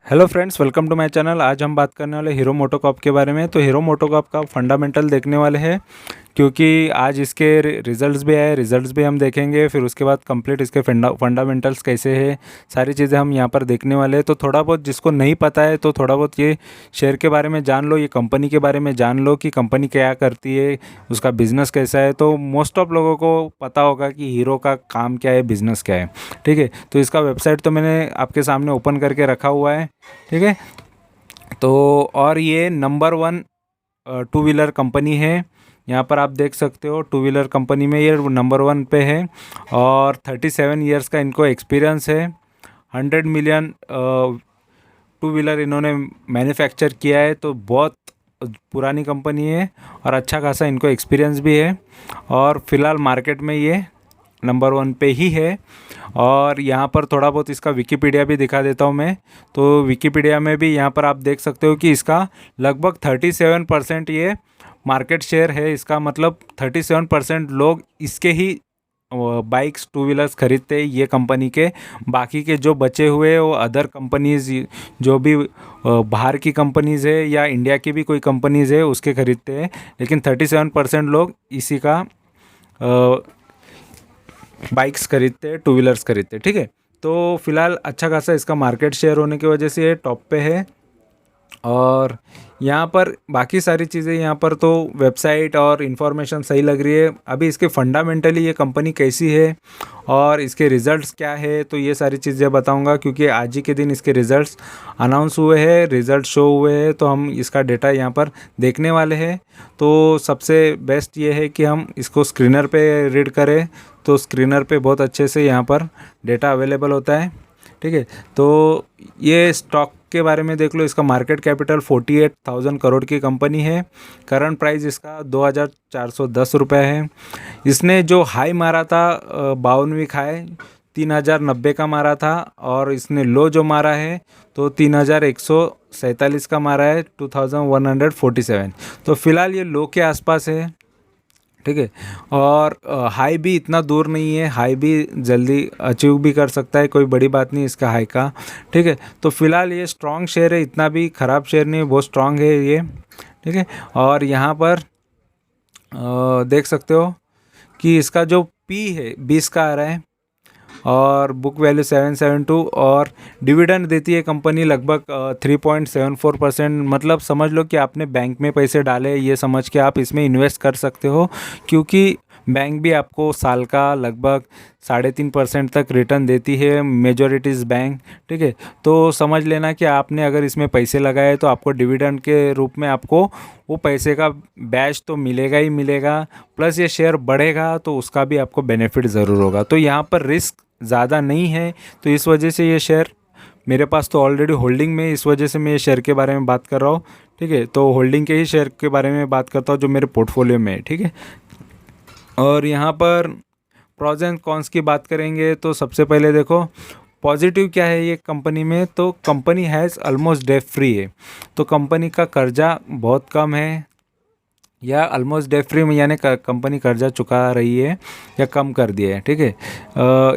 Hello friends, welcome to my channel. आज हम बात करने वाले हीरो मोटोकॉर्प के बारे में। तो हीरो मोटोकॉर्प का फंडामेंटल देखने वाले हैं, क्योंकि आज इसके रिजल्ट्स भी आए, रिजल्ट्स भी हम देखेंगे। फिर उसके बाद कंप्लीट इसके फंडामेंटल्स कैसे हैं, सारी चीज़ें हम यहाँ पर देखने वाले हैं। तो थोड़ा बहुत जिसको नहीं पता है तो थोड़ा बहुत ये शेयर के बारे में जान लो, ये कंपनी के बारे में जान लो कि कंपनी क्या करती है, उसका बिजनेस कैसा है। तो मोस्ट ऑफ लोगों को पता होगा कि हीरो का काम क्या है, बिजनेस क्या है। ठीक है, तो इसका वेबसाइट तो मैंने आपके सामने ओपन करके रखा हुआ है। ठीक है, तो और ये number one two wheeler company है। यहाँ पर आप देख सकते हो, टू व्हीलर कंपनी में ये नंबर वन पे है और 37 ईयर्स का इनको एक्सपीरियंस है। 100 मिलियन टू व्हीलर इन्होंने मैन्युफैक्चर किया है, तो बहुत पुरानी कंपनी है और अच्छा खासा इनको एक्सपीरियंस भी है। और फिलहाल मार्केट में ये नंबर वन पे ही है। और यहाँ पर थोड़ा बहुत इसका विकिपीडिया भी दिखा देता हूँ मैं। तो विकिपीडिया में भी यहाँ पर आप देख सकते हो कि इसका लगभग 37% ये मार्केट शेयर है। इसका मतलब 37% लोग इसके ही बाइक्स टू व्हीलर्स खरीदते हैं ये कंपनी के। बाकी के जो बचे हुए वो अदर कंपनीज, जो भी बाहर की कंपनीज़ है या इंडिया की भी कोई कंपनीज़ है उसके खरीदते हैं। लेकिन 37% लोग इसी का बाइक्स खरीदते हैं, टू व्हीलर्स खरीदते हैं। ठीक है, तो फिलहाल अच्छा खासा इसका मार्केट शेयर होने की वजह से ये टॉप पे है। और यहाँ पर बाकी सारी चीज़ें, यहाँ पर तो वेबसाइट और इन्फॉर्मेशन सही लग रही है। अभी इसके फंडामेंटली ये कंपनी कैसी है और इसके रिज़ल्ट्स क्या है, तो ये सारी चीज़ें बताऊंगा, क्योंकि आज ही के दिन इसके रिज़ल्ट्स अनाउंस हुए हैं, रिज़ल्ट शो हुए हैं। तो हम इसका डेटा यहाँ पर देखने वाले हैं। तो सबसे बेस्ट ये है कि हम इसको स्क्रीनर पे रीड करें, तो स्क्रीनर पे बहुत अच्छे से यहाँ पर डेटा अवेलेबल होता है। ठीक है, तो ये स्टॉक के बारे में देख लो। इसका मार्केट कैपिटल 48,000 करोड़ की कंपनी है। करंट प्राइस इसका 2,410 रुपये है। इसने जो हाई मारा था 52वीं हाई 3,090 का मारा था, और इसने लो जो मारा है तो 3,147 का मारा है, 2,147। तो फिलहाल ये लो के आसपास है। ठीक है, और हाई भी इतना दूर नहीं है, हाई भी जल्दी अचीव भी कर सकता है, कोई बड़ी बात नहीं इसका हाई का। ठीक है, तो फिलहाल ये स्ट्रॉन्ग शेयर है, इतना भी ख़राब शेयर नहीं है, बहुत स्ट्रॉन्ग है ये। ठीक है, और यहाँ पर देख सकते हो कि इसका जो पी है 20 का आ रहा है और बुक वैल्यू 772, और डिविडेंड देती है कंपनी लगभग 3.74%। मतलब समझ लो कि आपने बैंक में पैसे डाले, ये समझ के आप इसमें इन्वेस्ट कर सकते हो, क्योंकि बैंक भी आपको साल का लगभग 3.5% तक रिटर्न देती है, मेजॉरिटीज़ बैंक। ठीक है, तो समझ लेना कि आपने अगर इसमें पैसे लगाए तो आपको डिविडेंड के रूप में आपको वो पैसे का बैच तो मिलेगा ही मिलेगा, प्लस ये शेयर बढ़ेगा तो उसका भी आपको बेनिफिट ज़रूर होगा। तो यहाँ पर रिस्क ज़्यादा नहीं है, तो इस वजह से ये शेयर मेरे पास तो ऑलरेडी होल्डिंग में, इस वजह से मैं ये शेयर के बारे में बात कर रहा हूँ। ठीक है, तो होल्डिंग के ही शेयर के बारे में बात करता हूँ जो मेरे पोर्टफोलियो में है। ठीक है, और यहाँ पर प्रोज एंड कॉन्स की बात करेंगे तो सबसे पहले देखो पॉजिटिव क्या है ये कंपनी में। तो company has almost debt free है, तो कंपनी का कर्जा बहुत कम है, या ऑलमोस्ट डेट फ्री में यानी कंपनी कर्जा चुका रही है या कम कर दिया है। ठीक है,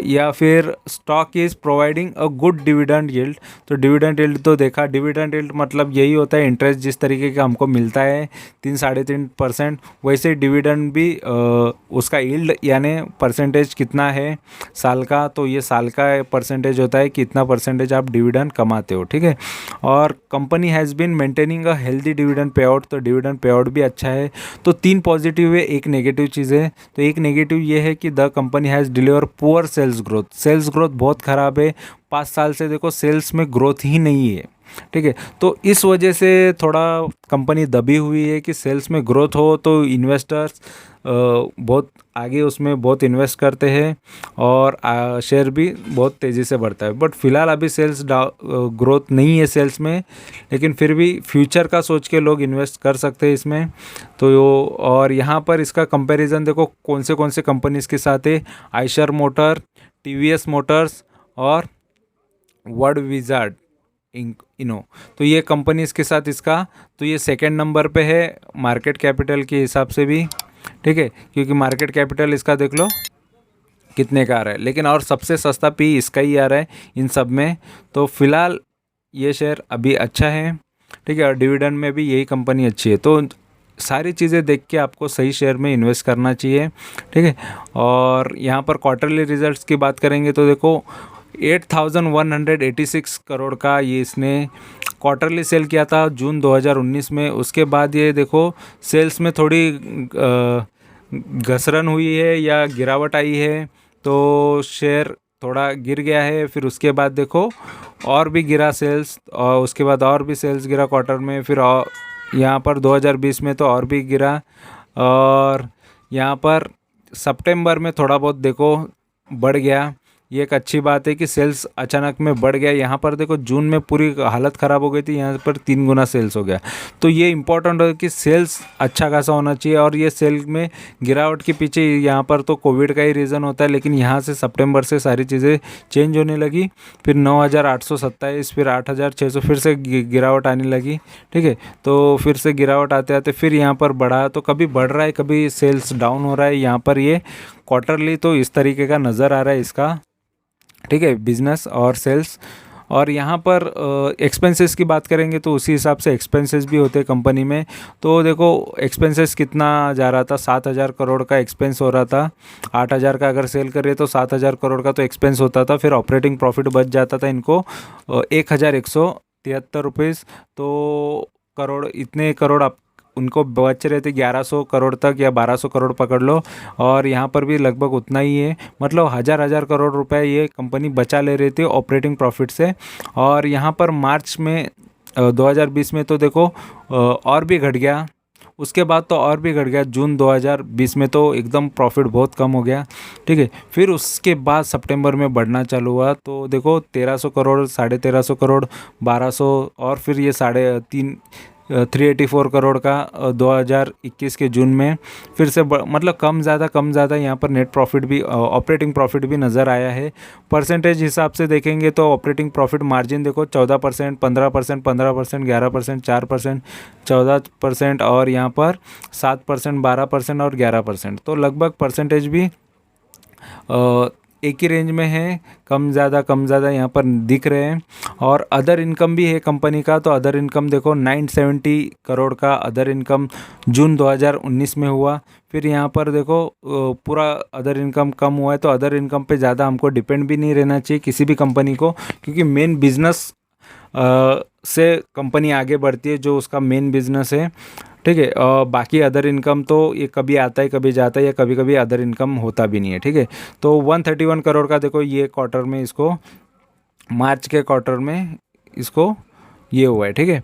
या फिर stock is providing a good dividend yield. तो डिविडेंड यील्ड तो देखा, डिविडेंड यील्ड मतलब यही होता है इंटरेस्ट जिस तरीके का हमको मिलता है 3-3.5%, वैसे डिविडेंड भी उसका यील्ड यानी परसेंटेज कितना है साल का, तो ये साल का परसेंटेज होता है कि इतना परसेंटेज आप डिविडेंड कमाते हो। ठीक है, और company has been maintaining a healthy dividend payout, तो डिविडेंड पे आउट भी अच्छा है। तो 3 पॉजिटिव है, एक नेगेटिव चीज़ है। तो एक नेगेटिव ये है कि the company has deliver poor sales growth, sales growth बहुत ख़राब है। 5 साल से देखो सेल्स में ग्रोथ ही नहीं है। ठीक है, तो इस वजह से थोड़ा कंपनी दबी हुई है कि सेल्स में ग्रोथ हो तो इन्वेस्टर्स बहुत आगे उसमें बहुत इन्वेस्ट करते हैं और शेयर भी बहुत तेज़ी से बढ़ता है। बट फिलहाल अभी सेल्स ग्रोथ नहीं है सेल्स में, लेकिन फिर भी फ्यूचर का सोच के लोग इन्वेस्ट कर सकते हैं इसमें। तो और यहाँ पर इसका कंपैरिजन देखो कौन से कंपनीज के साथ है। आइशर मोटर, टीवीएस मोटर्स और वर्ड विजार्ड इनो, तो ये कंपनीज के साथ इसका, तो ये सेकंड नंबर पे है मार्केट कैपिटल के हिसाब से भी। ठीक है, क्योंकि मार्केट कैपिटल इसका देख लो कितने का आ रहा है, लेकिन और सबसे सस्ता पी इसका ही आ रहा है इन सब में। तो फिलहाल ये शेयर अभी अच्छा है, ठीक है, और डिविडेंड में भी यही कंपनी अच्छी है। तो सारी चीज़ें देख के आपको सही शेयर में इन्वेस्ट करना चाहिए, ठीक है। और यहाँ पर क्वार्टरली रिजल्ट्स की बात करेंगे तो देखो 8,186 करोड़ का ये इसने क्वार्टरली सेल किया था जून 2019 में। उसके बाद ये देखो सेल्स में थोड़ी घसरन हुई है या गिरावट आई है, तो शेयर थोड़ा गिर गया है। फिर उसके बाद देखो और भी गिरा सेल्स, और उसके बाद और भी सेल्स गिरा क्वार्टर में। फिर और यहाँ पर 2020 में तो और भी गिरा, और यहाँ पर सितंबर में थोड़ा बहुत देखो बढ़ गया। ये एक अच्छी बात है कि सेल्स अचानक में बढ़ गया। यहाँ पर देखो जून में पूरी हालत ख़राब हो गई थी, यहाँ पर 3 गुना सेल्स हो गया। तो ये इम्पोर्टेंट है कि सेल्स अच्छा खासा होना चाहिए। और ये सेल में गिरावट के पीछे यहाँ पर तो कोविड का ही रीज़न होता है, लेकिन यहाँ से सितंबर से सारी चीज़ें चेंज होने लगी। फिर 9,827, फिर 8,600, फिर से गिरावट आने लगी, ठीक है। तो फिर से गिरावट आते आते फिर यहाँ पर बढ़ा, तो कभी बढ़ रहा है कभी सेल्स डाउन हो रहा है। यहाँ पर ये क्वार्टरली तो इस तरीके का नज़र आ रहा है इसका, ठीक है, बिजनेस और सेल्स। और यहाँ पर एक्सपेंसेस की बात करेंगे तो उसी हिसाब से एक्सपेंसेस भी होते हैं कंपनी में। तो देखो एक्सपेंसेस कितना जा रहा था, 7,000 करोड़ का एक्सपेंस हो रहा था। 8,000 का अगर सेल करिए तो 7,000 करोड़ का तो एक्सपेंस होता था। फिर ऑपरेटिंग प्रॉफिट बच जाता था इनको 1,173 रुपीज़। तो करोड़, इतने करोड़ आप उनको बच रहे थे 1100 करोड़ तक, या 1200 करोड़ पकड़ लो। और यहाँ पर भी लगभग उतना ही है, मतलब हज़ार करोड़ रुपए ये कंपनी बचा ले रही थी ऑपरेटिंग प्रॉफिट से। और यहाँ पर मार्च में 2020 में तो देखो और भी घट गया। उसके बाद तो और भी घट गया, जून 2020 में तो एकदम प्रॉफिट बहुत कम हो गया, ठीक है। फिर उसके बाद सितंबर में बढ़ना चालू हुआ, तो देखो 1,300 करोड़, 1,350 करोड़, 1,200, और फिर ये 384 करोड़ का 2021 के जून में फिर से मतलब कम ज़्यादा यहाँ पर नेट प्रॉफिट भी, ऑपरेटिंग प्रॉफिट भी नज़र आया है। परसेंटेज हिसाब से देखेंगे तो ऑपरेटिंग प्रॉफिट मार्जिन देखो 14%, 15%, 15%, 11%, 4%, 14%, और यहाँ पर 7%, 12% और 11%। तो लगभग परसेंटेज भी एक ही रेंज में है, कम ज़्यादा यहाँ पर दिख रहे हैं। और अदर इनकम भी है कंपनी का, तो अदर इनकम देखो 970 करोड़ का अदर इनकम जून 2019 में हुआ। फिर यहाँ पर देखो पूरा अदर इनकम कम हुआ है। तो अदर इनकम पे ज़्यादा हमको डिपेंड भी नहीं रहना चाहिए किसी भी कंपनी को, क्योंकि मेन बिजनेस से कंपनी आगे बढ़ती है, जो उसका मेन बिजनेस है, ठीक है। और बाकी अदर इनकम तो ये कभी आता है कभी जाता है, या कभी कभी अदर इनकम होता भी नहीं है, ठीक है। तो 131 करोड़ का देखो ये क्वार्टर में, इसको मार्च के क्वार्टर में इसको ये हुआ है, ठीक है,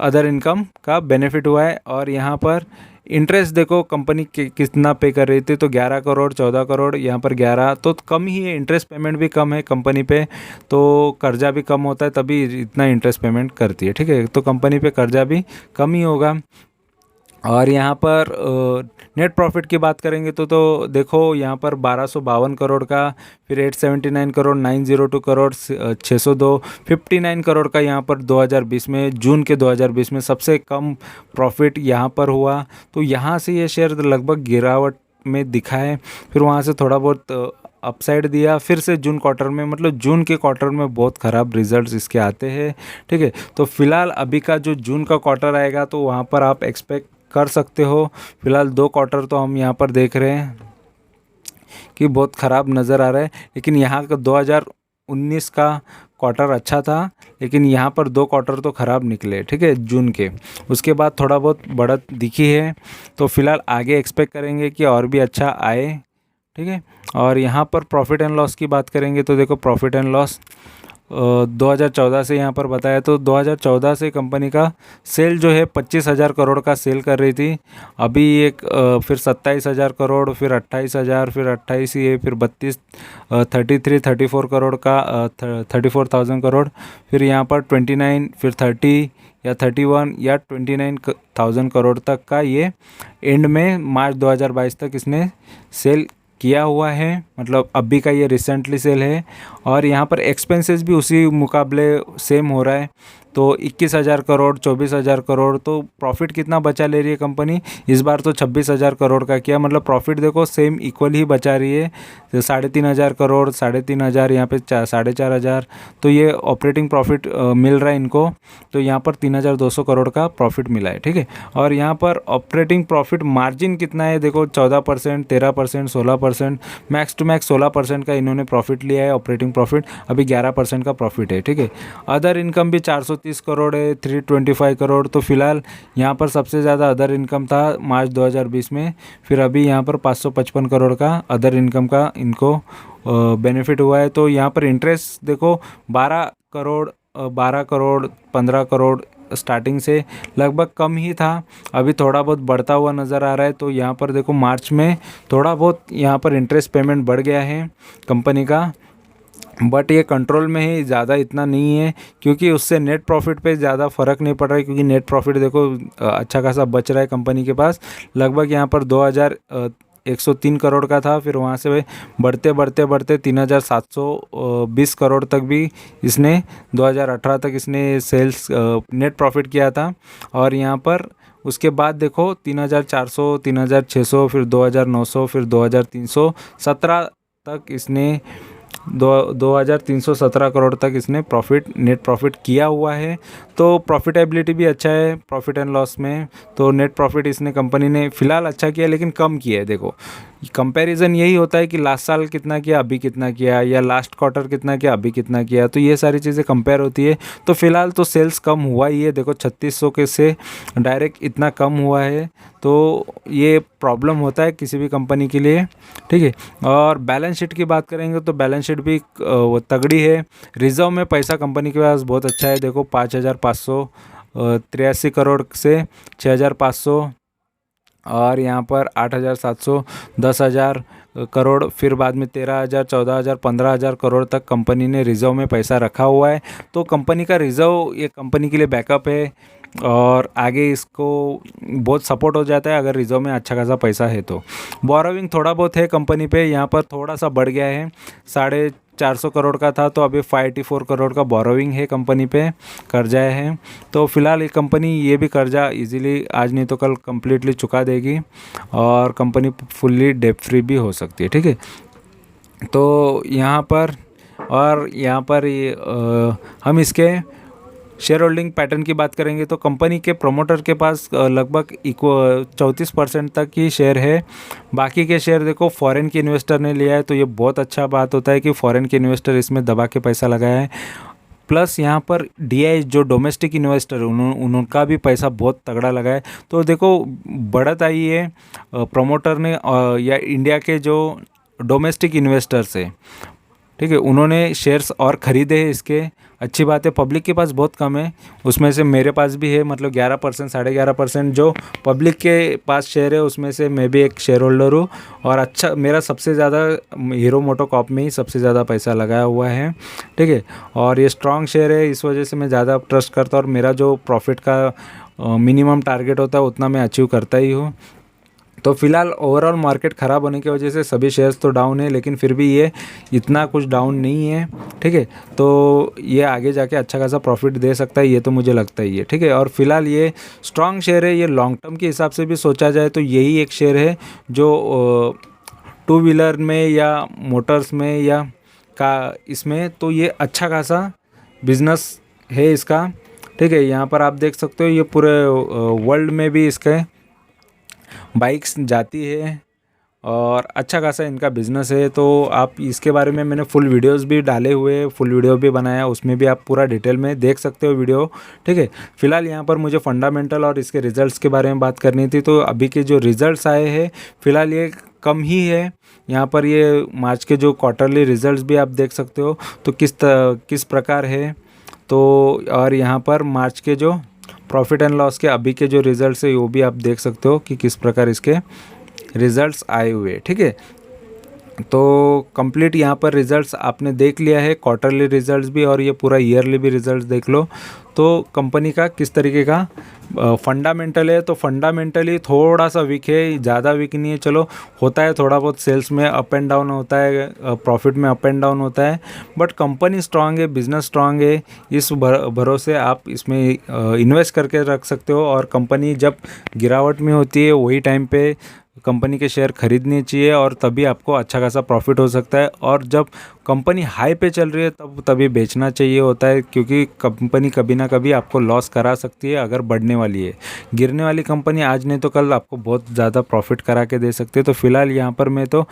अदर इनकम का बेनिफिट हुआ है। और यहाँ पर इंटरेस्ट देखो कंपनी कितना पे कर रही थी, तो 11 करोड़, 14 करोड़, यहाँ पर 11, तो कम ही है। इंटरेस्ट पेमेंट भी कम है कंपनी पे, तो कर्जा भी कम होता है तभी इतना इंटरेस्ट पेमेंट करती है, ठीक है। तो कंपनी पे कर्जा भी कम ही होगा। और यहाँ पर नेट प्रॉफिट की बात करेंगे तो देखो यहाँ पर 1,252 करोड़ का, फिर 879 करोड़, 902 करोड़, 602, 59 करोड़ का यहाँ पर 2020 में, जून के 2020 में सबसे कम प्रॉफिट यहाँ पर हुआ। तो यहाँ से ये शेयर लगभग गिरावट में दिखा है। फिर वहाँ से थोड़ा बहुत अपसाइड दिया, फिर से जून क्वार्टर में, मतलब जून के क्वार्टर में बहुत ख़राब रिजल्ट्स इसके आते हैं, ठीक है। तो फिलहाल अभी का जो जून का क्वार्टर आएगा तो वहाँ पर आप एक्सपेक्ट कर सकते हो। फिलहाल 2 क्वार्टर तो हम यहाँ पर देख रहे हैं कि बहुत ख़राब नज़र आ रहा है, लेकिन यहाँ का 2019 का क्वार्टर अच्छा था, लेकिन यहाँ पर 2 क्वार्टर तो ख़राब निकले, ठीक है, जून के। उसके बाद थोड़ा बहुत बढ़त दिखी है, तो फिलहाल आगे एक्सपेक्ट करेंगे कि और भी अच्छा आए, ठीक है। और यहाँ पर प्रॉफिट एंड लॉस की बात करेंगे तो देखो प्रॉफिट एंड लॉस 2014 से यहाँ पर बताया, तो 2014 से कंपनी का सेल जो है 25,000 करोड़ का सेल कर रही थी। अभी एक फिर 27,000 करोड़, फिर 28,000, फिर 28 ये, फिर 32, 34 करोड़ का 34,000 करोड़, फिर यहाँ पर 29, फिर 30 या 31 या 29,000 करोड़ तक का ये एंड में मार्च 2022 तक इसने सेल किया हुआ है, मतलब अभी का ये रिसेंटली सेल है। और यहाँ पर एक्सपेंसेस भी उसी मुकाबले सेम हो रहा है। तो 21,000 करोड़, 24,000 करोड़, तो प्रॉफिट कितना बचा ले रही है कंपनी इस बार? तो 26,000 करोड़ का किया, मतलब प्रॉफिट देखो सेम इक्वल ही बचा रही है। 3,500 करोड़, 3,500, यहाँ पे 4,500, तो ये ऑपरेटिंग प्रॉफिट मिल रहा है इनको। तो यहाँ पर 3,200 करोड़ का प्रॉफिट मिला है, ठीक है। और यहाँ पर ऑपरेटिंग प्रॉफिट मार्जिन कितना है देखो, 14%, 13%, 16%, मैक्स टू मैक्स 16% का इन्होंने प्रॉफिट लिया है ऑपरेटिंग प्रॉफिट। अभी 11% का प्रॉफिट है, ठीक है। अदर इनकम भी 430 करोड़ है, 325 करोड़। तो फिलहाल यहाँ पर सबसे ज़्यादा अदर इनकम था मार्च 2020 में, फिर अभी यहाँ पर 555 करोड़ का अदर इनकम का इनको बेनिफिट हुआ है। तो यहाँ पर इंटरेस्ट देखो 12 करोड़, 12 करोड़, 15 करोड़ स्टार्टिंग से लगभग कम ही था, अभी थोड़ा बहुत बढ़ता हुआ नज़र आ रहा है। तो यहाँ पर देखो मार्च में थोड़ा बहुत यहाँ पर इंटरेस्ट पेमेंट बढ़ गया है कंपनी का, बट ये कंट्रोल में ही, ज़्यादा इतना नहीं है, क्योंकि उससे नेट प्रॉफिट पे ज़्यादा फ़र्क नहीं पड़ रहा है, क्योंकि नेट प्रॉफिट देखो अच्छा खासा बच रहा है कंपनी के पास। लगभग यहाँ पर 2,103 करोड़ का था, फिर वहाँ से बढ़ते बढ़ते बढ़ते 3,720 करोड़ तक भी इसने 2018 तक इसने सेल्स नेट प्रॉफिट किया था। और यहाँ पर उसके बाद देखो 3,400, 3,600, फिर 2,900, फिर 2,317 तक इसने 2,317 करोड़ तक इसने नेट प्रॉफिट किया हुआ है। तो प्रॉफिटेबिलिटी भी अच्छा है प्रॉफिट एंड लॉस में। तो नेट प्रॉफिट इसने कंपनी ने फ़िलहाल अच्छा किया, लेकिन कम किया है। देखो कंपैरिजन यही होता है कि लास्ट साल कितना किया अभी कितना किया, या लास्ट क्वार्टर कितना किया अभी कितना किया, तो ये सारी चीज़ें कंपेयर होती है। तो फिलहाल तो सेल्स कम हुआ ही है, देखो 3600 के से डायरेक्ट इतना कम हुआ है, तो ये प्रॉब्लम होता है किसी भी कंपनी के लिए, ठीक है। और बैलेंस शीट की बात करेंगे तो बैलेंस शीट भी वो तगड़ी है। रिजर्व में पैसा कंपनी के पास बहुत अच्छा है, देखो 5,583 करोड़ से 6,500, और यहाँ पर 8,700, 10,000 करोड़, फिर बाद में 13,000, 14,000, 15,000 करोड़ तक कंपनी ने रिज़र्व में पैसा रखा हुआ है। तो कंपनी का रिज़र्व ये कंपनी के लिए बैकअप है, और आगे इसको बहुत सपोर्ट हो जाता है अगर रिज़र्व में अच्छा खासा पैसा है तो। बोरोविंग थोड़ा बहुत है कंपनी पे, यहाँ पर थोड़ा सा बढ़ गया है, 450 करोड़ का था तो अभी 584 करोड़ का बोरोविंग है कंपनी पे, कर्जा है। तो फिलहाल ये कंपनी ये भी कर्जा इजीली आज नहीं तो कल कम्प्लीटली चुका देगी, और कंपनी फुल्ली डेट फ्री भी हो सकती है, ठीक है। तो यहाँ पर, और यहाँ पर हम इसके शेयर होल्डिंग पैटर्न की बात करेंगे तो कंपनी के प्रमोटर के पास लगभग 34% तक ही शेयर है। बाकी के शेयर देखो फॉरेन के इन्वेस्टर ने लिया है, तो ये बहुत अच्छा बात होता है कि फॉरेन के इन्वेस्टर इसमें दबा के पैसा लगाया है। प्लस यहाँ पर DI जो डोमेस्टिक इन्वेस्टर है उनका भी पैसा बहुत तगड़ा लगा है। तो देखो बढ़त आई है प्रमोटर ने, या इंडिया के जो डोमेस्टिक इन्वेस्टर्स है, ठीक है, उन्होंने शेयर्स और ख़रीदे हैं इसके। अच्छी बात है, पब्लिक के पास बहुत कम है, उसमें से मेरे पास भी है, मतलब 11%, 11.5% जो पब्लिक के पास शेयर है उसमें से मैं भी एक शेयर होल्डर हूँ। और अच्छा, मेरा सबसे ज़्यादा हीरो मोटोकॉर्प में ही सबसे ज़्यादा पैसा लगाया हुआ है, ठीक है। और ये स्ट्रॉन्ग शेयर है, इस वजह से मैं ज़्यादा ट्रस्ट करता हूँ, और मेरा जो प्रॉफिट का मिनिमम टारगेट होता है उतना मैं अचीव करता ही हूँ। तो फिलहाल ओवरऑल मार्केट ख़राब होने की वजह से सभी शेयर्स तो डाउन है, लेकिन फिर भी ये इतना कुछ डाउन नहीं है, ठीक है। तो ये आगे जाके अच्छा खासा प्रॉफिट दे सकता है, ये तो मुझे लगता ही है, ठीक है। और फिलहाल ये स्ट्रॉन्ग शेयर है, ये लॉन्ग टर्म के हिसाब से भी सोचा जाए तो यही एक शेयर है जो 2 व्हीलर में या मोटर्स में या का इसमें, तो ये अच्छा खासा बिजनेस है इसका, ठीक है। यहाँ पर आप देख सकते हो ये पूरे वर्ल्ड में भी इसके बाइक्स जाती है, और अच्छा खासा इनका बिज़नेस है। तो आप इसके बारे में मैंने फुल वीडियोस भी डाले हुए, फुल वीडियो भी बनाया, उसमें भी आप पूरा डिटेल में देख सकते हो वीडियो, ठीक है। फिलहाल यहाँ पर मुझे फंडामेंटल और इसके रिज़ल्ट्स के बारे में बात करनी थी। तो अभी के जो रिज़ल्ट्स आए हैं फिलहाल ये कम ही है, यहाँ पर ये मार्च के जो क्वार्टरली रिज़ल्ट्स भी आप देख सकते हो तो किस प्रकार है। तो और यहाँ पर मार्च के जो प्रॉफिट एंड लॉस के अभी के जो रिज़ल्ट्स है वो भी आप देख सकते हो कि किस प्रकार इसके रिज़ल्ट्स आए हुए, ठीक है। तो कंप्लीट यहाँ पर रिज़ल्ट्स आपने देख लिया है, क्वार्टरली रिज़ल्ट्स भी और ये पूरा ईयरली भी रिज़ल्ट्स देख लो। तो कंपनी का किस तरीके का फंडामेंटल है तो फंडामेंटली थोड़ा सा वीक है, ज़्यादा वीक नहीं है। चलो होता है थोड़ा बहुत, सेल्स में अप एंड डाउन होता है, प्रॉफिट में अप एंड डाउन होता है, बट कंपनी स्ट्रांग है, बिजनेस स्ट्रांग है। इस भरोसे आप इसमें इन्वेस्ट करके रख सकते हो। और कंपनी जब गिरावट में होती है वही टाइम पे कंपनी के शेयर खरीदने चाहिए, और तभी आपको अच्छा खासा प्रॉफिट हो सकता है। और जब कंपनी हाई पे चल रही है तभी बेचना चाहिए होता है, क्योंकि कंपनी कभी ना कभी आपको लॉस करा सकती है अगर बढ़ने वाली है। गिरने वाली कंपनी आज नहीं तो कल आपको बहुत ज़्यादा प्रॉफिट करा के दे सकती है। तो फिलहाल यहाँ पर मैं तो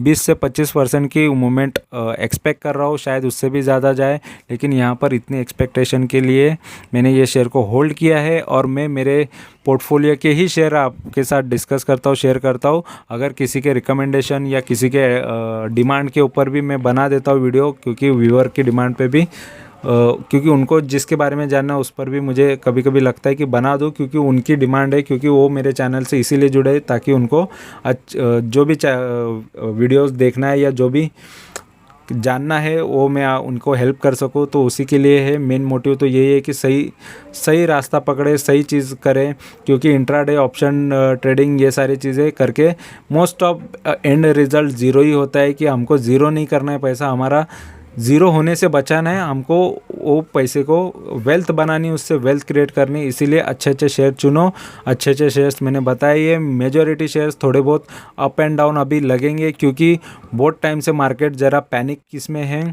20 से 25% की मूवमेंट एक्सपेक्ट कर रहा हूँ, शायद उससे भी ज़्यादा जाए, लेकिन यहाँ पर इतनी एक्सपेक्टेशन के लिए मैंने ये शेयर को होल्ड किया है। और मैं मेरे पोर्टफोलियो के ही शेयर आपके साथ डिस्कस करता हूँ, शेयर करता हूँ। अगर किसी के रिकमेंडेशन या किसी के डिमांड के ऊपर भी मैं बना देता हूँ वीडियो, क्योंकि व्यूअर की डिमांड पे भी क्योंकि उनको जिसके बारे में जानना है उस पर भी मुझे कभी कभी लगता है कि बना दूँ, क्योंकि उनकी डिमांड है, क्योंकि वो मेरे चैनल से इसीलिए जुड़े ताकि उनको जो भी वीडियोस देखना है या जो भी जानना है वो मैं उनको हेल्प कर सकूँ। तो उसी के लिए है, मेन मोटिव तो यही है कि सही रास्ता पकड़े, सही चीज़ करें। क्योंकि इंट्राडे ऑप्शन ट्रेडिंग ये सारी चीज़ें करके most of end result zero ही होता है, कि हमको ज़ीरो नहीं करना है, पैसा हमारा ज़ीरो होने से बचाना है, हमको वो पैसे को वेल्थ बनानी, उससे वेल्थ क्रिएट करनी। इसीलिए अच्छे शेयर चुनो। अच्छे शेयर्स मैंने बताए, ये मेजॉरिटी शेयर्स थोड़े बहुत अप एंड डाउन अभी लगेंगे, क्योंकि बहुत टाइम से मार्केट ज़रा पैनिक किसमें है।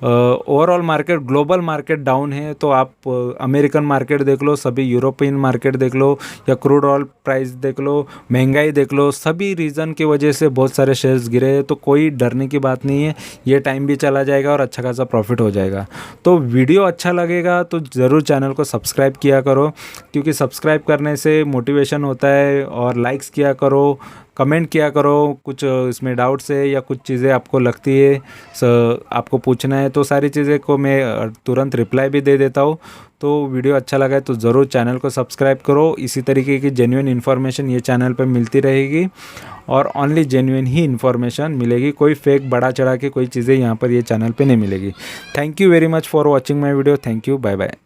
Overall market, global market down है। तो आप अमेरिकन मार्केट देख लो, सभी यूरोपियन मार्केट देख लो, या क्रूड ऑयल प्राइस देख लो, महंगाई देख लो, सभी रीज़न की वजह से बहुत सारे शेयर्स गिरे हैं। तो कोई डरने की बात नहीं है, ये टाइम भी चला जाएगा और अच्छा खासा प्रॉफिट हो जाएगा। तो वीडियो अच्छा लगेगा तो ज़रूर चैनल को सब्सक्राइब किया करो, क्योंकि सब्सक्राइब करने से मोटिवेशन होता है। और लाइक्स किया करो, कमेंट किया करो, कुछ इसमें डाउट्स है या कुछ चीज़ें आपको लगती है आपको पूछना है, तो सारी चीज़ें को मैं तुरंत रिप्लाई भी दे देता हूँ। तो वीडियो अच्छा लगा है तो ज़रूर चैनल को सब्सक्राइब करो। इसी तरीके की जेन्युइन इन्फॉर्मेशन ये चैनल पे मिलती रहेगी, और ओनली जेन्युइन ही इन्फॉर्मेशन मिलेगी। कोई फेक बड़ा चढ़ा के कोई चीज़ें यहाँ पर ये चैनल पे नहीं मिलेगी। Thank you very much for watching my video. Thank you, bye bye.